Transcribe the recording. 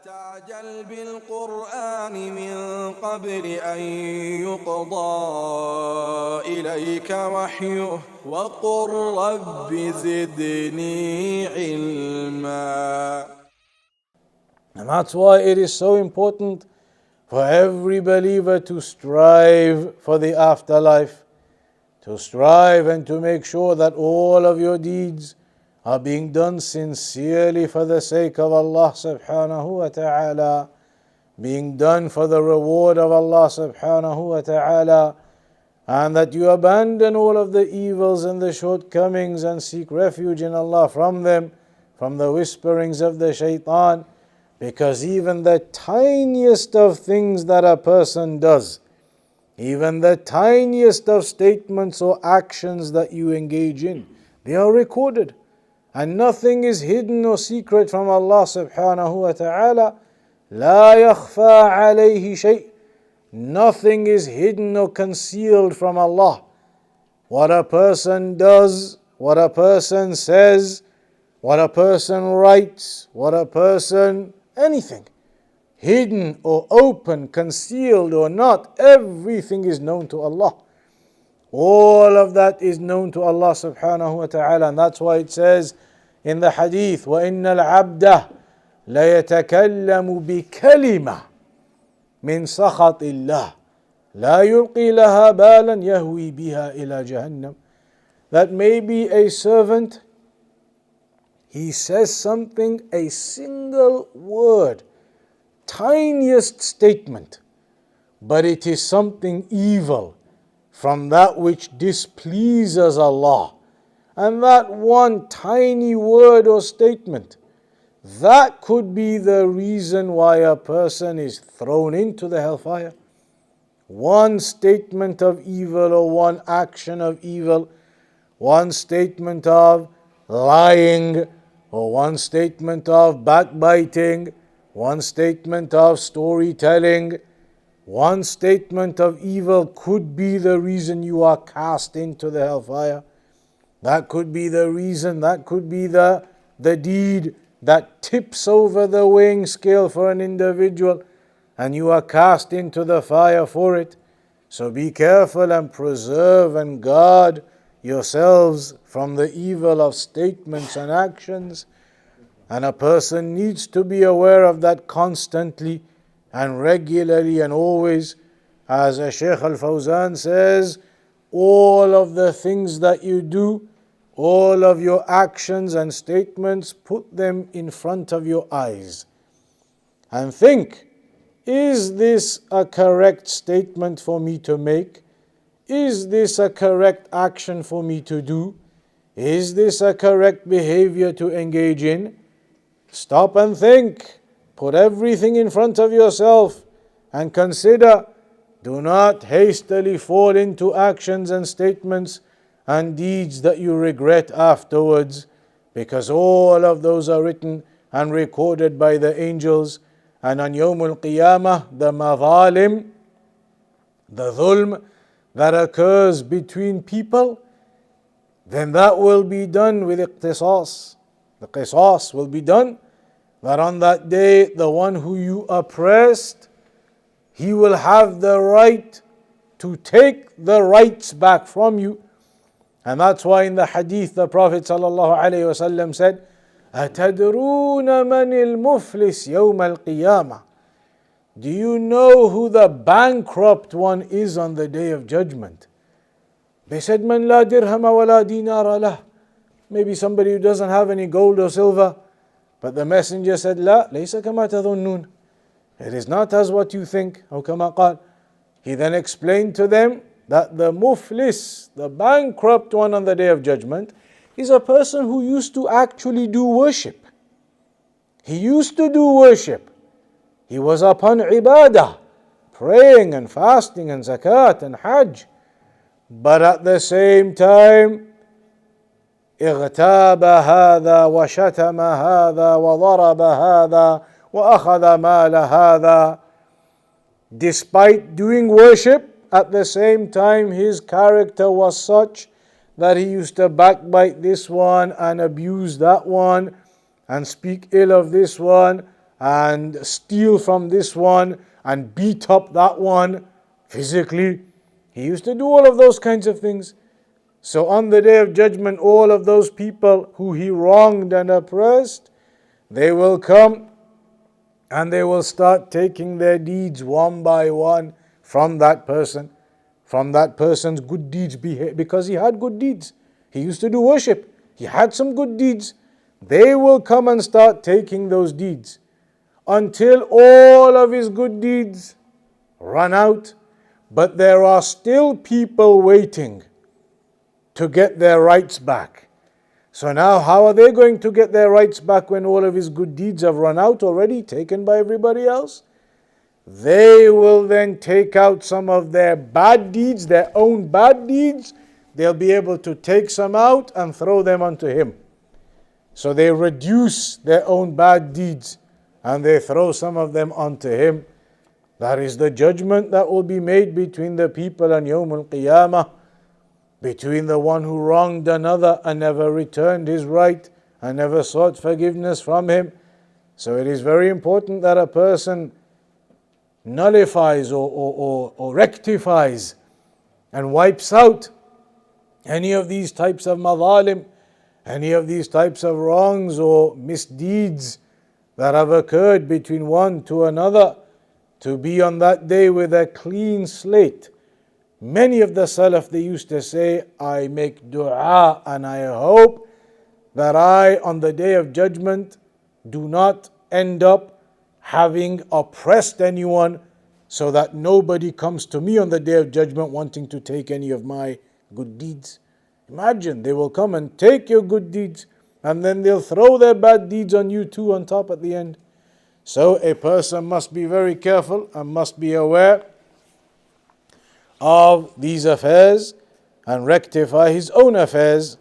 تعجل بالقرآن من قبل أن يقضى إليك وحيه وقل رب زدني علما. And that's why it is so important for every believer to strive for the afterlife, to strive and to make sure that all of your deeds are being done sincerely for the sake of Allah subhanahu wa ta'ala, being done for the reward of Allah subhanahu wa ta'ala, and that you abandon all of the evils and the shortcomings and seek refuge in Allah from them, from the whisperings of the shaitan, because even the tiniest of things that a person does, even the tiniest of statements or actions that you engage in, they are recorded. And nothing is hidden or secret from Allah subhanahu wa ta'ala. لا يخفى عليه شيء. Nothing is hidden or concealed from Allah. What a person does, what a person says, what a person writes, what a person, anything, hidden or open, concealed or not, everything is known to Allah. All of that is known to Allah subhanahu wa ta'ala, and that's why it says in the hadith, وَإِنَّ الْعَبْدَ لَيَتَكَلَّمُ بِكَلِمَةٍ مِنْ سَخَطِ اللَّهِ لَا يُلْقِي لَهَا بَالًا يَهْوِي بِهَا إِلَى جَهَنَّمَ. That maybe a servant, he says something, a single word, tiniest statement, but it is something evil from that which displeases Allah. And that one tiny word or statement, that could be the reason why a person is thrown into the hellfire. One statement of evil or one action of evil, one statement of lying, or one statement of backbiting, one statement of storytelling, one statement of evil could be the reason you are cast into the hellfire. That could be the reason, that could be the deed that tips over the weighing scale for an individual, and you are cast into the fire for it. So be careful and preserve and guard yourselves from the evil of statements and actions. And a person needs to be aware of that constantly and regularly and always. As Shaykh Al-Fawzan says, all of the things that you do, all of your actions and statements, put them in front of your eyes and think, is this a correct statement for me to make? Is this a correct action for me to do? Is this a correct behavior to engage in? Stop and think. Put everything in front of yourself and consider. Do not hastily fall into actions and statements and deeds that you regret afterwards, because all of those are written and recorded by the angels. And on Yawmul Qiyamah, the madhalim, the dhulm that occurs between people, then that will be done with iqtisas. The qisas will be done, that on that day, the one who you oppressed, he will have the right to take the rights back from you. And that's why in the hadith the Prophet ﷺ said, أَتَدْرُونَ مَنِ الْمُفْلِسِ يَوْمَ الْقِيَامَةِ. Do you know who the bankrupt one is on the day of judgment? They said, مَنْ لَا دِرْهَمَ وَلَا دِينَارَ لَهُ. Maybe somebody who doesn't have any gold or silver. But the messenger said, لا ليس كما تظنون. It is not as what you think. أو كما قال. He then explained to them that the muflis, the bankrupt one on the day of judgment, is a person who used to actually do worship. He used to do worship. He was upon ibadah, praying and fasting and zakat and hajj. But at the same time, اغتاب هذا وشتم هذا وضرب هذا وأخذ مال هذا. Despite doing worship, at the same time his character was such that he used to backbite this one and abuse that one and speak ill of this one and steal from this one and beat up that one physically. He used to do all of those kinds of things. So on the day of judgment, all of those people who he wronged and oppressed, they will come and they will start taking their deeds one by one from that person, from that person's good deeds, because he had good deeds. He used to do worship. He had some good deeds. They will come and start taking those deeds until all of his good deeds run out. But there are still people waiting to get their rights back. So now how are they going to get their rights back when all of his good deeds have run out already, taken by everybody else? They will then take out some of their bad deeds, their own bad deeds. They'll be able to take some out and throw them onto him. So they reduce their own bad deeds and they throw some of them onto him. That is the judgment that will be made between the people on Yawm al-Qiyamah, between the one who wronged another and never returned his right and never sought forgiveness from him. So it is very important that a person nullifies or rectifies and wipes out any of these types of madhalim, any of these types of wrongs or misdeeds that have occurred between one to another, to be on that day with a clean slate. Many of the Salaf, they used to say, I make dua and I hope that I, on the day of judgment, do not end up having oppressed anyone, so that nobody comes to me on the day of judgment wanting to take any of my good deeds. Imagine, they will come and take your good deeds and then they'll throw their bad deeds on you too on top at the end. So a person must be very careful and must be aware of these affairs and rectify his own affairs